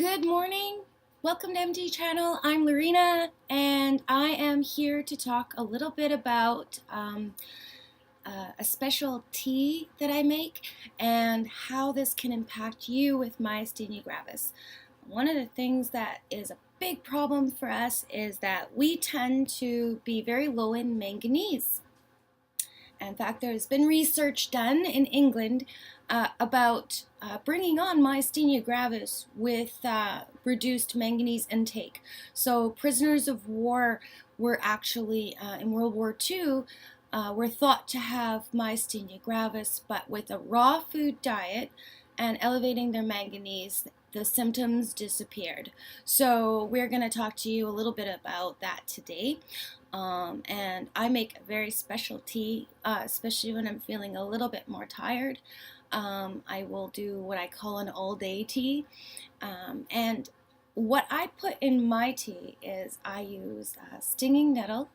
Good morning. Welcome to MD Channel. I'm Lorena, and I am here to talk a little bit about a special tea that I make and how this can impact you with myasthenia gravis. One of the things that is a big problem for us is that we tend to be very low in manganese. In fact, there's been research done in England about bringing on myasthenia gravis with reduced manganese intake. So prisoners of war were actually, in World War II, were thought to have myasthenia gravis, but with a raw food diet and elevating their manganese, the symptoms disappeared. So we're going to talk to you a little bit about that today. And I make a very special tea, especially when I'm feeling a little bit more tired. I will do what I call an all-day tea. And what I put in my tea is I use stinging nettle,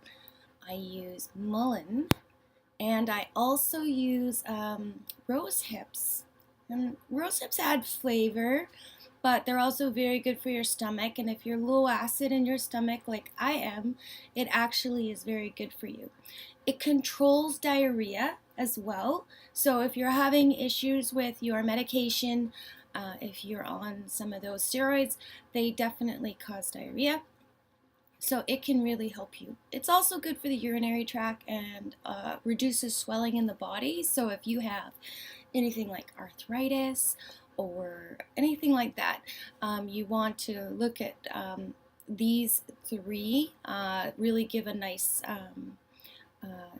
I use mullein, and I also use rose hips. And rose hips add flavor, but they're also very good for your stomach. And if you're low acid in your stomach like I am, it actually is very good for you. It controls diarrhea as well. So if you're having issues with your medication, if you're on some of those steroids, they definitely cause diarrhea. So it can really help you. It's also good for the urinary tract and reduces swelling in the body. So if you have anything like arthritis or anything like that, you want to look at these three, really give a nice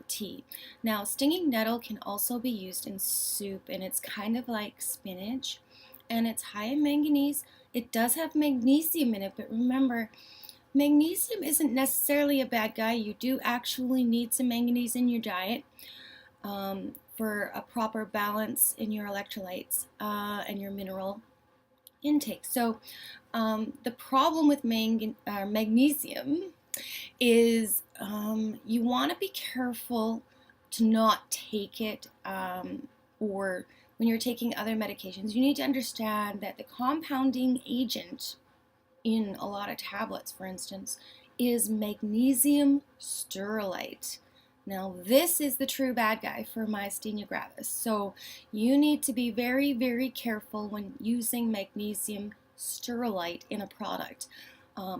tea. Now, stinging nettle can also be used in soup, and it's kind of like spinach, and it's high in manganese. It does have magnesium in it, but remember, magnesium isn't necessarily a bad guy. You do actually need some manganese in your diet for a proper balance in your electrolytes and your mineral intake. So the problem with magnesium is you want to be careful to not take it, or when you're taking other medications, you need to understand that the compounding agent in a lot of tablets, for instance, is magnesium stearate. Now, this is the true bad guy for myasthenia gravis. So you need to be very, very careful when using magnesium stearate in a product.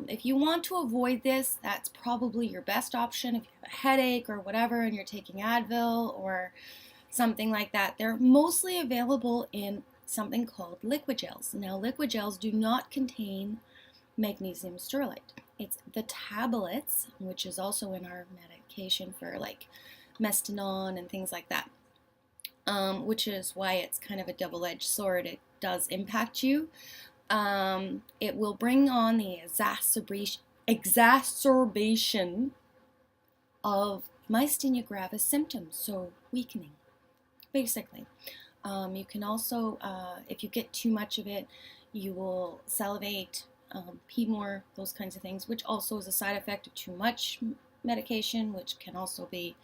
If you want to avoid this, that's probably your best option. If you have a headache or whatever and you're taking Advil or something like that, they're mostly available in something called liquid gels. Now, liquid gels do not contain magnesium stearate. It's the tablets, which is also in our medication for like Mestinon and things like that, which is why it's kind of a double-edged sword. It does impact you. It will bring on the exacerbation of myasthenia gravis symptoms, so weakening, basically. You can also, if you get too much of it, you will salivate, pee more, those kinds of things, which also is a side effect of too much medication, which can also be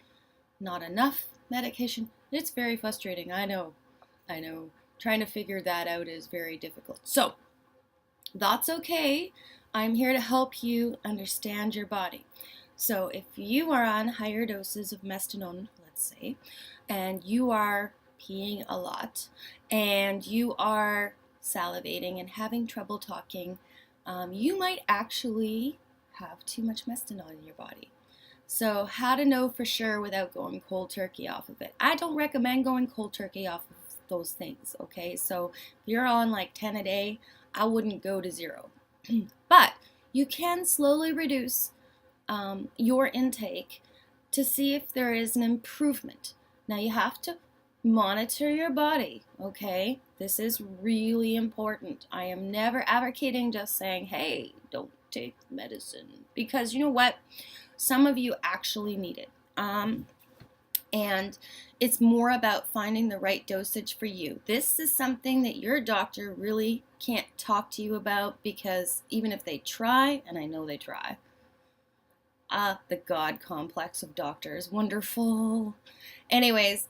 not enough medication. It's very frustrating. I know. Trying to figure that out is very difficult. So that's okay. I'm here to help you understand your body. So if you are on higher doses of Mestinon, let's say, and you are peeing a lot, and you are salivating and having trouble talking, you might actually have too much Mestinon in your body. So how to know for sure without going cold turkey off of it? I don't recommend going cold turkey off of those things, okay? So if you're on like 10 a day, I wouldn't go to 0. But you can slowly reduce your intake to see if there is an improvement. Now you have to monitor your body, okay? This is really important. I am never advocating just saying, hey, don't take medicine, because you know what? Some of you actually need it. And it's more about finding the right dosage for you. This is something that your doctor really can't talk to you about, because even if they try, and I know they try, the God complex of doctors, wonderful. Anyways,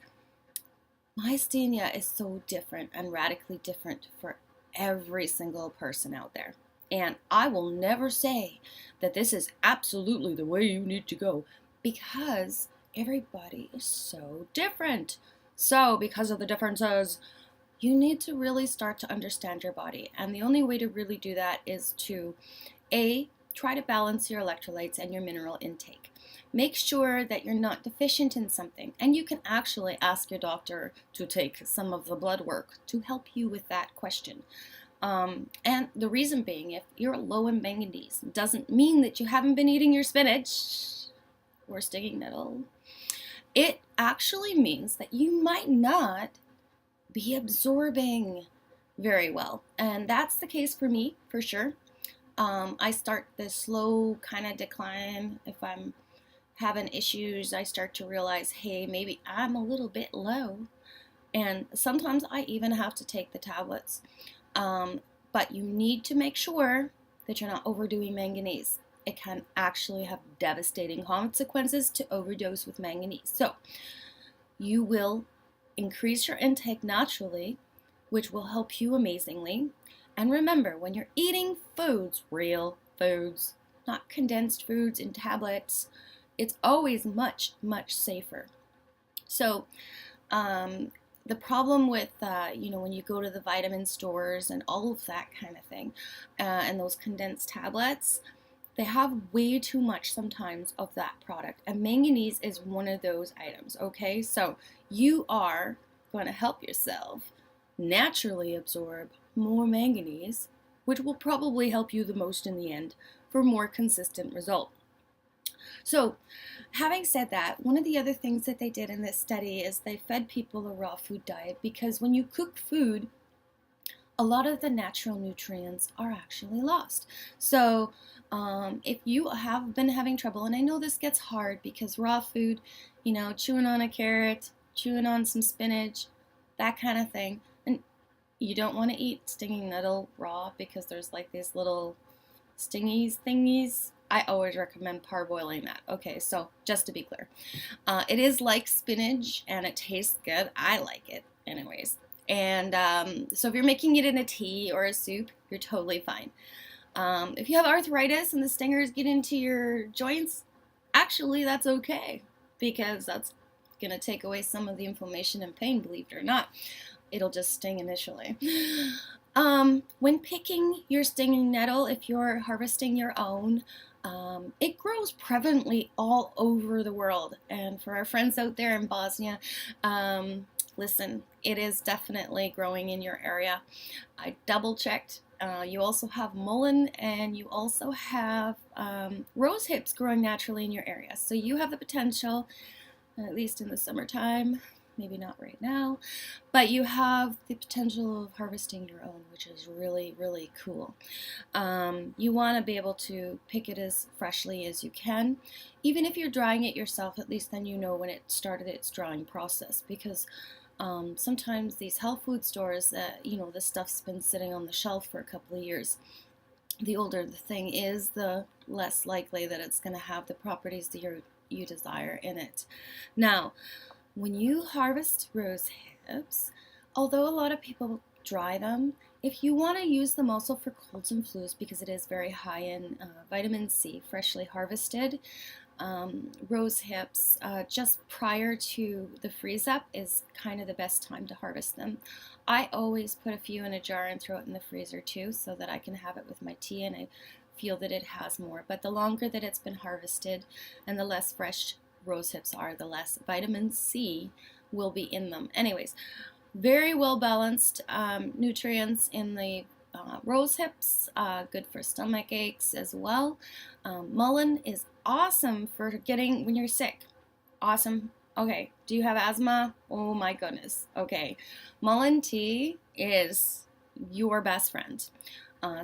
myasthenia is so different and radically different for every single person out there. And I will never say that this is absolutely the way you need to go, because everybody is so different. So because of the differences, you need to really start to understand your body. And the only way to really do that is to try to balance your electrolytes and your mineral intake. Make sure that you're not deficient in something. And you can actually ask your doctor to take some of the blood work to help you with that question. And the reason being, if you're low in manganese, doesn't mean that you haven't been eating your spinach or stinging nettle. It actually means that you might not be absorbing very well. And that's the case for me, for sure. I start the slow kind of decline. If I'm having issues, I start to realize, hey, maybe I'm a little bit low. And sometimes I even have to take the tablets. But you need to make sure that you're not overdoing manganese. It can actually have devastating consequences to overdose with manganese. So you will increase your intake naturally, which will help you amazingly. And remember, when you're eating foods, real foods, not condensed foods in tablets, it's always much, much safer. So, the problem with, when you go to the vitamin stores and all of that kind of thing, and those condensed tablets, they have way too much sometimes of that product. And manganese is one of those items, okay? So you are going to help yourself naturally absorb more manganese, which will probably help you the most in the end for more consistent result. So, having said that, one of the other things that they did in this study is they fed people a raw food diet, because when you cook food, a lot of the natural nutrients are actually lost. So, if you have been having trouble, and I know this gets hard because raw food, chewing on a carrot, chewing on some spinach, that kind of thing, and you don't want to eat stinging nettle raw because there's like these little stingies thingies. I always recommend parboiling that. Okay, so just to be clear, it is like spinach and it tastes good. I like it anyways. And so if you're making it in a tea or a soup, you're totally fine. If you have arthritis and the stingers get into your joints, actually that's okay, because that's going to take away some of the inflammation and pain, believe it or not. It'll just sting initially. When picking your stinging nettle, if you're harvesting your own, it grows prevalently all over the world. And for our friends out there in Bosnia, listen, it is definitely growing in your area. I double checked. You also have mullein, and you also have rose hips growing naturally in your area. So you have the potential, at least in the summertime, maybe not right now, but you have the potential of harvesting your own, which is really, really cool. You want to be able to pick it as freshly as you can. Even if you're drying it yourself, at least then you know when it started its drying process, because sometimes these health food stores, the stuff's been sitting on the shelf for a couple of years. The older the thing is, the less likely that it's going to have the properties that you desire in it. Now, when you harvest rose hips, although a lot of people dry them, if you want to use them also for colds and flus, because it is very high in vitamin C, freshly harvested, rose hips, just prior to the freeze up is kind of the best time to harvest them. I always put a few in a jar and throw it in the freezer too, so that I can have it with my tea and I feel that it has more. But the longer that it's been harvested and the less fresh rose hips are, the less vitamin C will be in them. Anyways, very well balanced nutrients in the rose hips, good for stomach aches as well. Mullein is awesome for getting when you're sick. Awesome. Okay, do you have asthma? Oh my goodness. Okay, mullein tea is your best friend.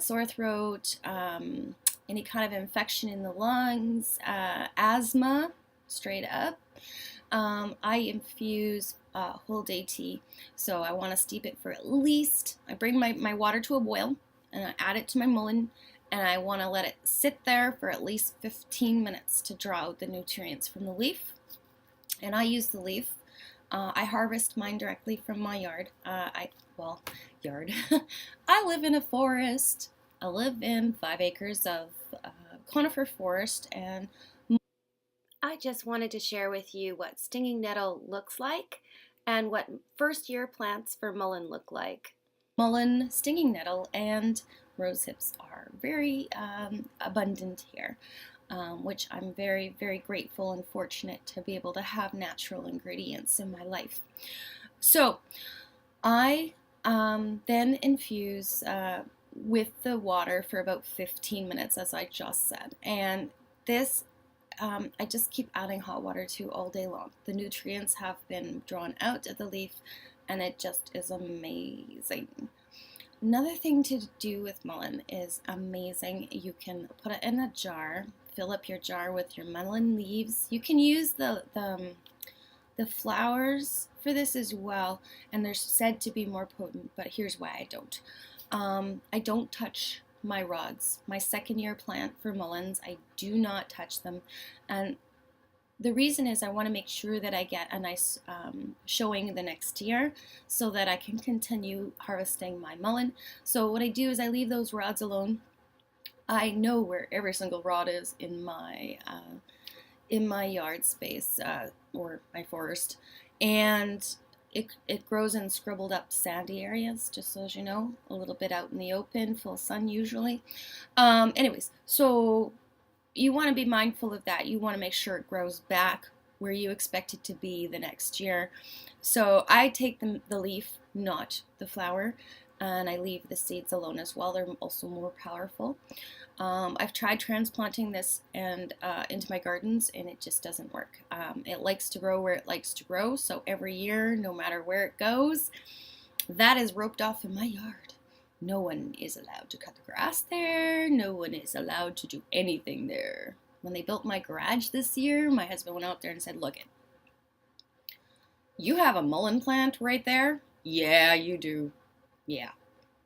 Sore throat, any kind of infection in the lungs, asthma, straight up. I infuse whole day tea, so I want to steep it for at least, I bring my water to a boil and I add it to my mullein, and I want to let it sit there for at least 15 minutes to draw out the nutrients from the leaf. And I use the leaf I harvest mine directly from my yard. Yard. I live in a forest. I live in 5 acres of conifer forest, and I just wanted to share with you what stinging nettle looks like and what first year plants for mullein look like. Mullein, stinging nettle, and rose hips are very abundant here, which I'm very, very grateful and fortunate to be able to have natural ingredients in my life. So I then infuse with the water for about 15 minutes, as I just said. And this I just keep adding hot water to all day long. The nutrients have been drawn out of the leaf, and it just is amazing. Another thing to do with mullein is amazing. You can put it in a jar, fill up your jar with your mullein leaves. You can use the flowers for this as well, and they're said to be more potent, but here's why I don't. I don't touch my rods. My second year plant for mulleins, I do not touch them, and the reason is I want to make sure that I get a nice showing the next year so that I can continue harvesting my mullein. So what I do is I leave those rods alone. I know where every single rod is in my yard space or my forest, and it grows in scribbled up sandy areas, just so as you know, a little bit out in the open, full sun usually. Anyways, so you want to be mindful of that. You want to make sure it grows back where you expect it to be the next year. So I take the leaf, not the flower, and I leave the seeds alone as well. They're also more powerful. I've tried transplanting this and into my gardens, and it just doesn't work. It likes to grow where it likes to grow, so every year, no matter where it goes, that is roped off in my yard. No one is allowed to cut the grass there. No one is allowed to do anything there. When they built my garage this year, my husband went out there and said, "Look it, you have a mullein plant right there?" "Yeah, you do." "Yeah,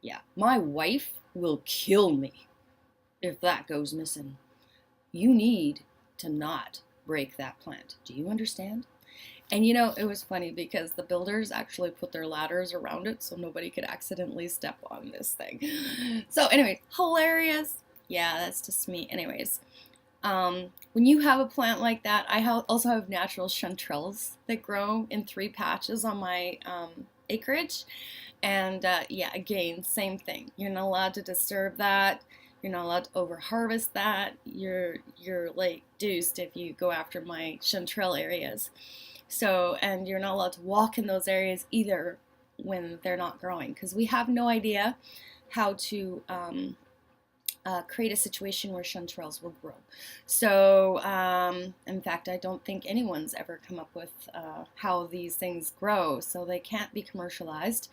yeah. My wife will kill me if that goes missing. You need to not break that plant. Do you understand?" And you know, it was funny because the builders actually put their ladders around it so nobody could accidentally step on this thing. So anyway, hilarious. Yeah, that's just me. Anyways, when you have a plant like that, I also have natural chanterelles that grow in 3 patches on my acreage. And yeah, again, same thing. You're not allowed to disturb that. You're not allowed to over-harvest that. You're like deuced if you go after my chanterelle areas. So, and you're not allowed to walk in those areas either when they're not growing, because we have no idea how to create a situation where chanterelles will grow. So, in fact, I don't think anyone's ever come up with how these things grow, so they can't be commercialized.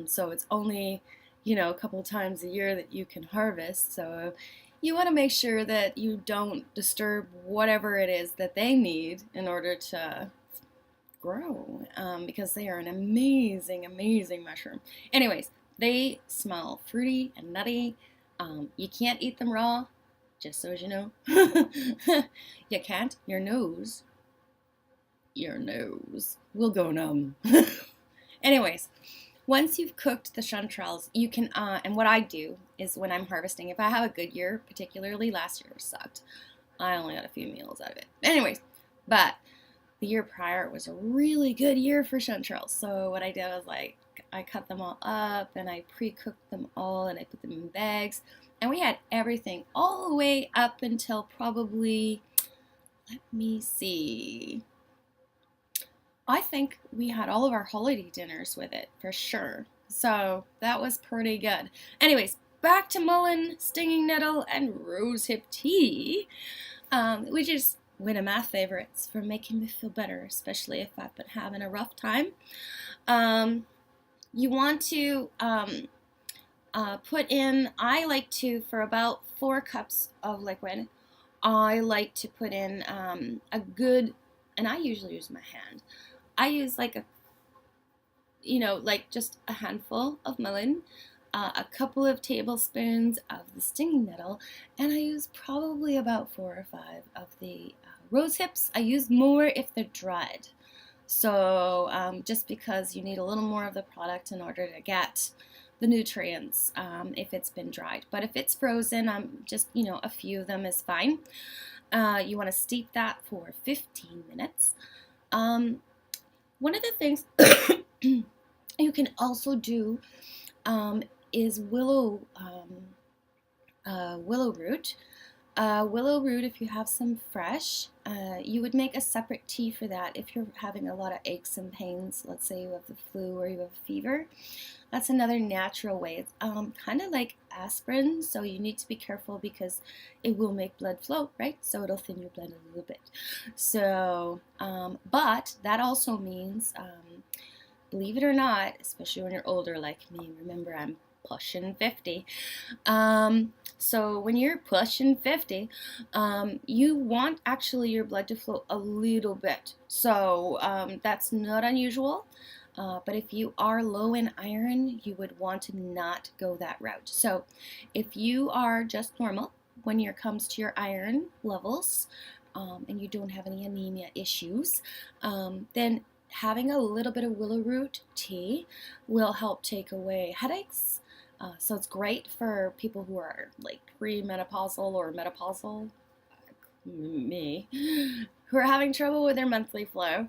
So it's only, you know, a couple times a year that you can harvest. So you want to make sure that you don't disturb whatever it is that they need in order to grow, because they are an amazing, amazing mushroom. Anyways, they smell fruity and nutty. You can't eat them raw, just so as you know. You can't. Your nose will go numb. Anyways, once you've cooked the chanterelles, you can, and what I do is when I'm harvesting, if I have a good year, particularly last year sucked, I only got a few meals out of it. Anyways, but the year prior was a really good year for chanterelles. So what I did was like, I cut them all up and I pre-cooked them all and I put them in bags. And we had everything all the way up until probably, let me see, I think we had all of our holiday dinners with it for sure. So that was pretty good. Anyways, back to mullein, stinging nettle, and rosehip tea, which is one of my favorites for making me feel better, especially if I've been having a rough time. You want to put in, I like to, for about 4 cups of liquid, I like to put in a good, and I usually use my hand. I use like a, like just a handful of mullein, a couple of tablespoons of the stinging nettle, and I use probably about 4 or 5 of the rose hips. I use more if they're dried. So just because you need a little more of the product in order to get the nutrients if it's been dried. But if it's frozen, just, a few of them is fine. You want to steep that for 15 minutes. One of the things you can also do is willow root. Willow root, if you have some fresh, you would make a separate tea for that if you're having a lot of aches and pains. Let's say you have the flu or you have a fever. That's another natural way. It's kind of like aspirin, so you need to be careful because it will make blood flow, right? So it'll thin your blood a little bit. So, but that also means, believe it or not, especially when you're older like me, remember I'm pushing 50. So when you're pushing 50, you want actually your blood to flow a little bit. So that's not unusual. But if you are low in iron, you would want to not go that route. So if you are just normal when it comes to your iron levels, and you don't have any anemia issues, then having a little bit of willow root tea will help take away headaches. So it's great for people who are like premenopausal or menopausal, me, who are having trouble with their monthly flow.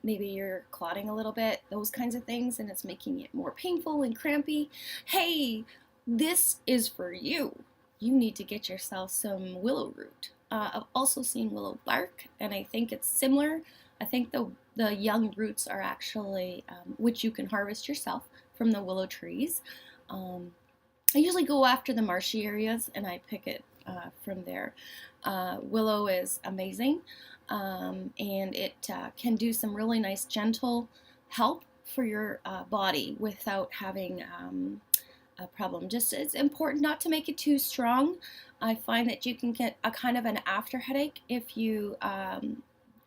Maybe you're clotting a little bit, those kinds of things, and it's making it more painful and crampy. Hey, this is for you. You need to get yourself some willow root. I've also seen willow bark, and I think it's similar. I think the young roots are actually, which you can harvest yourself from the willow trees. I usually go after the marshy areas and I pick it from there. Willow is amazing, and it can do some really nice gentle help for your body without having a problem. Just it's important not to make it too strong. I find that you can get a kind of an after headache if you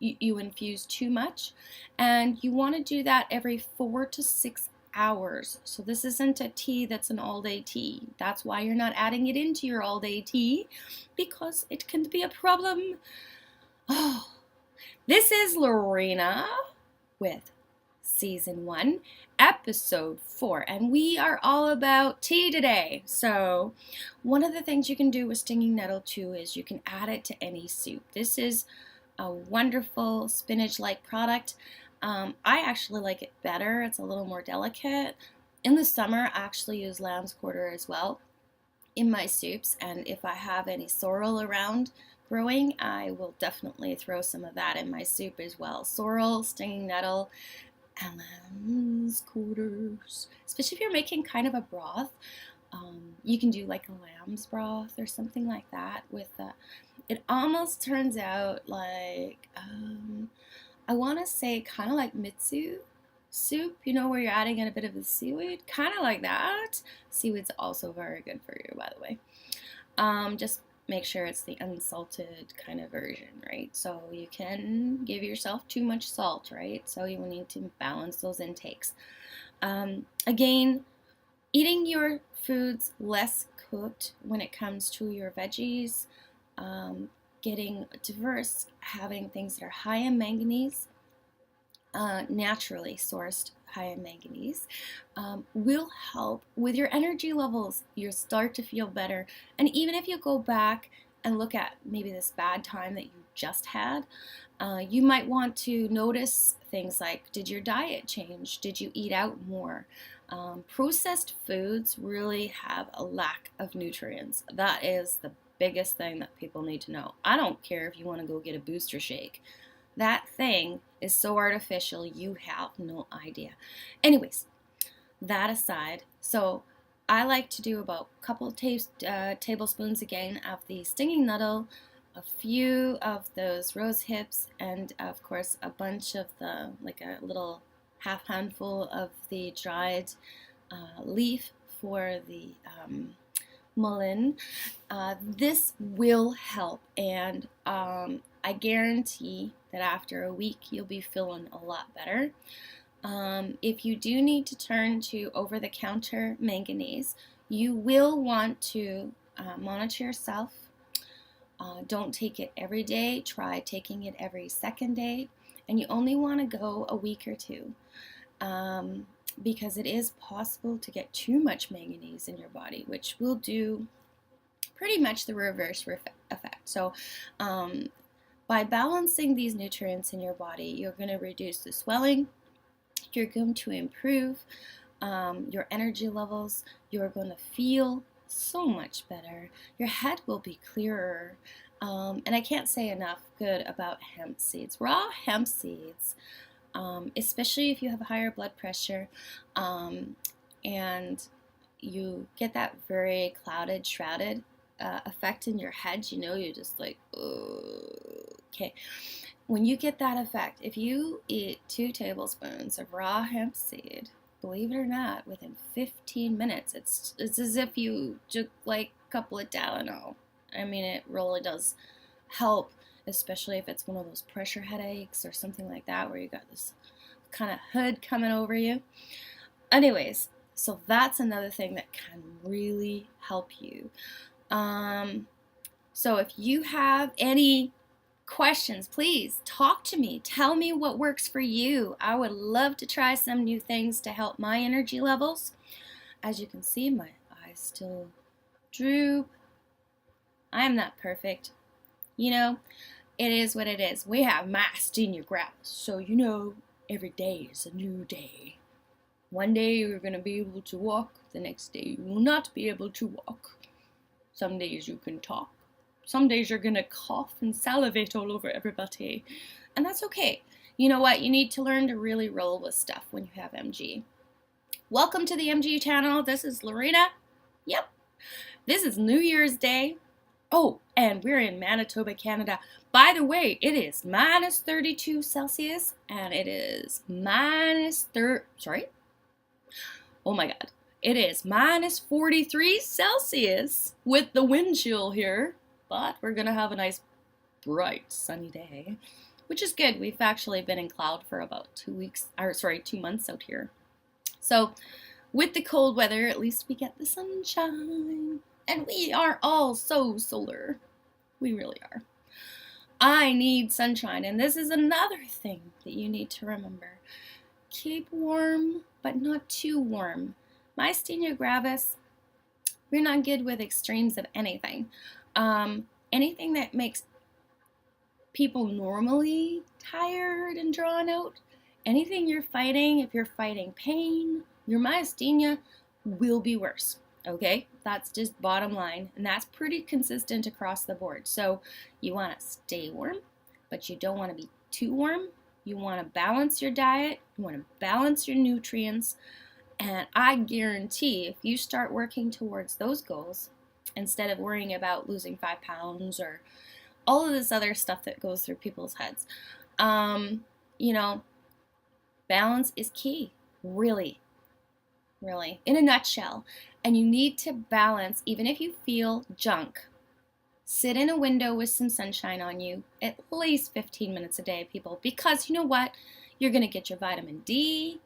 you infuse too much, and you want to do that every 4 to 6 hours. So this isn't a tea that's an all-day tea. That's why you're not adding it into your all-day tea, because it can be a problem. Oh, this is Lorena with Season 1, Episode 4, and we are all about tea today. So one of the things you can do with stinging nettle too is you can add it to any soup. This is a wonderful spinach-like product. I actually like it better. It's a little more delicate. In the summer, I actually use lamb's quarter as well in my soups, and if I have any sorrel around growing, I will definitely throw some of that in my soup as well. Sorrel, stinging nettle, and lamb's quarters. Especially if you're making kind of a broth, you can do like a lamb's broth or something like that with it almost turns out like I want to say kind of like mitsu soup, where you're adding in a bit of the seaweed, kind of like that. Seaweed's also very good for you, by the way. Just make sure it's the unsalted kind of version, right? So you can give yourself too much salt, right? So you will need to balance those intakes. Again, eating your foods less cooked when it comes to your veggies, getting diverse, having things that are high in manganese, naturally sourced high in manganese, will help with your energy levels. You'll start to feel better. And even if you go back and look at maybe this bad time that you just had, you might want to notice things like, did your diet change? Did you eat out more? Processed foods really have a lack of nutrients. That is the biggest thing that people need to know. I don't care if you want to go get a booster shake. That thing is so artificial, you have no idea. Anyways, that aside, so I like to do about a couple of tablespoons again of the stinging nettle, a few of those rose hips, and of course a bunch of the, like a little half handful of the dried leaf for the mullein. This will help, and I guarantee that after a week you'll be feeling a lot better. If you do need to turn to over-the-counter manganese, you will want to monitor yourself. Don't take it every day. Try taking it every second day. and you only want to go a week or two, because it is possible to get too much manganese in your body, which will do pretty much the reverse effect. So by balancing these nutrients in your body, you're going to reduce the swelling, you're going to improve your energy levels, you're going to feel so much better, your head will be clearer, and I can't say enough good about hemp seeds. Raw hemp seeds, especially if you have higher blood pressure, and you get that very clouded, shrouded effect in your head, you're just like, okay. When you get that effect, if you eat 2 tablespoons of raw hemp seed, believe it or not, within 15 minutes, it's as if you took like a couple of Tylenol. I mean, it really does help, especially if it's one of those pressure headaches or something like that, where you got this kind of hood coming over you. Anyways, so that's another thing that can really help you. So if you have any questions, please talk to me. Tell me what works for you. I would love to try some new things to help my energy levels. As you can see, my eyes still droop. I am not perfect. It is what it is. We have Myasthenia Gravis, so every day is a new day. One day you're going to be able to walk, the next day you will not be able to walk. Some days you can talk. Some days you're going to cough and salivate all over everybody. And that's okay. You know what? You need to learn to really roll with stuff when you have MG. Welcome to the MG channel. This is Lorena. Yep. This is New Year's Day. Oh, and we're in Manitoba, Canada. By the way, it is -32 Celsius and it is Oh my God. It is -43 Celsius with the wind chill here, but we're going to have a nice, bright, sunny day, which is good. We've actually been in cloud for about 2 months out here. So with the cold weather, at least we get the sunshine, and we are all so solar. We really are. I need sunshine, and this is another thing that you need to remember. Keep warm, but not too warm. Myasthenia gravis, we're not good with extremes of anything. Anything that makes people normally tired and drawn out, anything you're fighting, if you're fighting pain, your myasthenia will be worse, okay? That's just bottom line, and that's pretty consistent across the board. So you want to stay warm, but you don't want to be too warm. You want to balance your diet, you want to balance your nutrients, and I guarantee if you start working towards those goals, instead of worrying about losing 5 pounds or all of this other stuff that goes through people's heads, balance is key, really, in a nutshell. And you need to balance, even if you feel junk. Sit in a window with some sunshine on you, at least 15 minutes a day, people, because you know what? You're going to get your vitamin D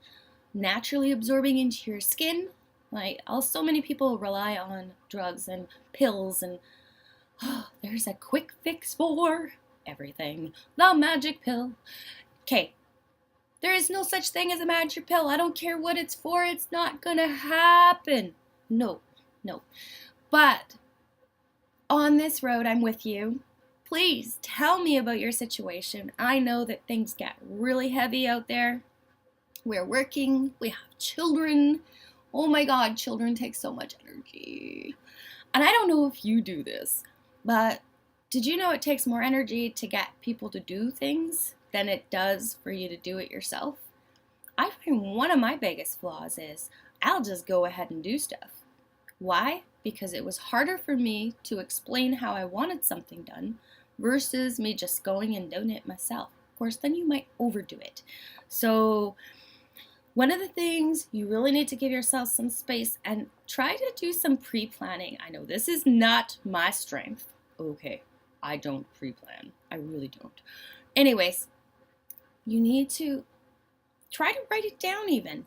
naturally absorbing into your skin. Like, so many people rely on drugs and pills, and there's a quick fix for everything. The magic pill. Okay, there is no such thing as a magic pill. I don't care what it's for. It's not going to happen. No. But on this road, I'm with you. Please tell me about your situation. I know that things get really heavy out there. We're working, we have children. Oh my God, children take so much energy. And I don't know if you do this, but did you know it takes more energy to get people to do things than it does for you to do it yourself? I find one of my biggest flaws is I'll just go ahead and do stuff. Why? Because it was harder for me to explain how I wanted something done versus me just going and doing it myself. Of course, then you might overdo it. So one of the things, you really need to give yourself some space and try to do some pre-planning. I know this is not my strength. Okay, I don't pre-plan. I really don't. Anyways, you need to try to write it down even.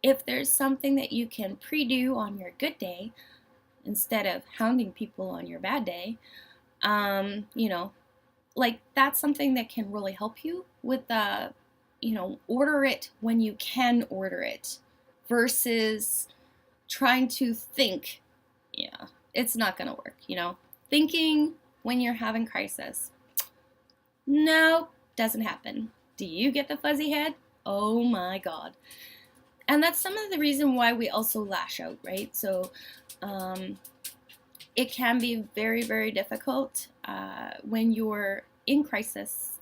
If there's something that you can pre-do on your good day, instead of hounding people on your bad day, like that's something that can really help you with the, order it when you can order it versus trying to think. Yeah, it's not gonna work, Thinking when you're having crisis. No, doesn't happen. Do you get the fuzzy head? Oh my God. And that's some of the reason why we also lash out, right? So it can be very, very difficult when you're in crisis.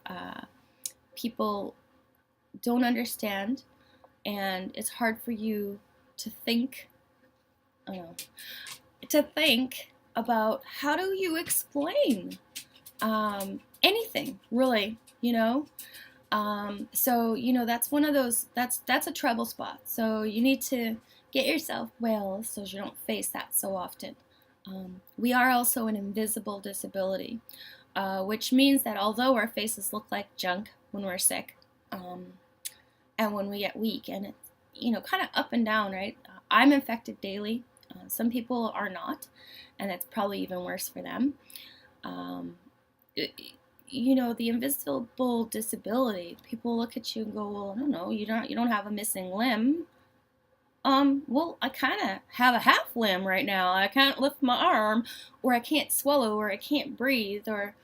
People don't understand, and it's hard for you to think, about how do you explain anything, really, So, that's one of those, that's a trouble spot. So you need to get yourself well so you don't face that so often. We are also an invisible disability, which means that although our faces look like junk when we're sick, and when we get weak, and it's, kind of up and down, right? I'm infected daily. Some people are not, and it's probably even worse for them. The invisible disability, people look at you and go, well, I don't know, you don't have a missing limb. Well, I kind of have a half limb right now. I can't lift my arm, or I can't swallow, or I can't breathe, or,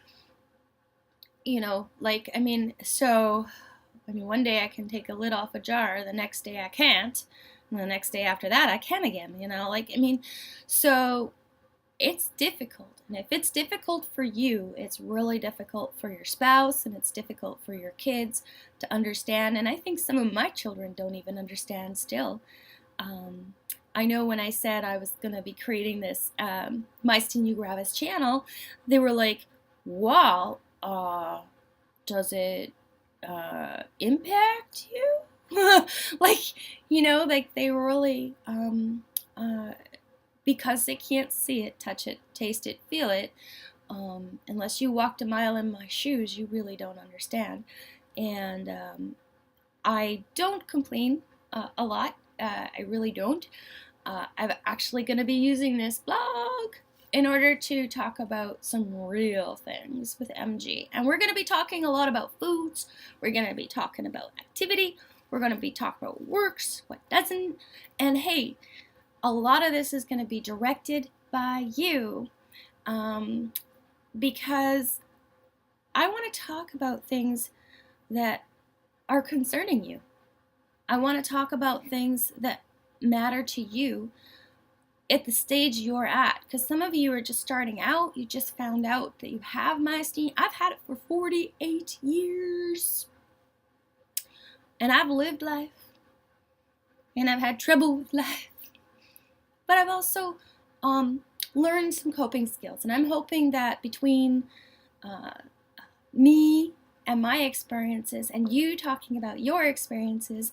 one day I can take a lid off a jar, the next day I can't, and the next day after that I can again, so it's difficult. And if it's difficult for you, it's really difficult for your spouse, and it's difficult for your kids to understand. And I think some of my children don't even understand still. I know when I said I was going to be creating this Myasthenia Gravis channel, they were like, wow, does it impact you? like they really, because they can't see it, touch it, taste it, feel it, unless you walked a mile in my shoes, you really don't understand. And I don't complain a lot. I really don't. I'm actually going to be using this blog in order to talk about some real things with MG. And we're going to be talking a lot about foods. We're going to be talking about activity. We're going to be talking about what works, what doesn't. And hey, a lot of this is going to be directed by you, because I want to talk about things that are concerning you. I want to talk about things that matter to you at the stage you're at, because some of you are just starting out. You just found out that you have myasthenia. I've had it for 48 years, and I've lived life, and I've had trouble with life, but I've also learned some coping skills, and I'm hoping that between me and my experiences and you talking about your experiences,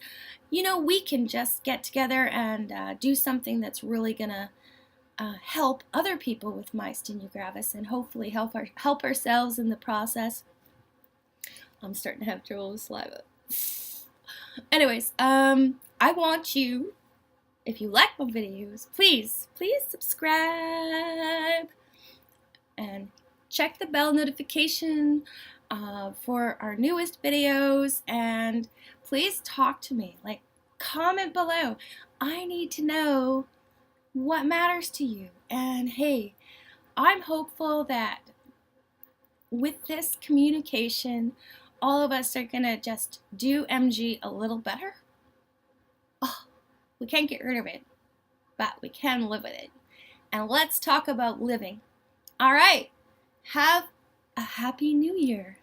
we can just get together and do something that's really gonna help other people with myasthenia gravis, and hopefully help ourselves in the process. I'm starting to have trouble with saliva. Anyways, I want you, if you like my videos, please subscribe and check the bell notification for our newest videos, and please talk to me. Like, comment below. I need to know what matters to you. And hey, I'm hopeful that with this communication, all of us are gonna just do MG a little better. Oh, we can't get rid of it, but we can live with it. And let's talk about living. All right, have a happy new year.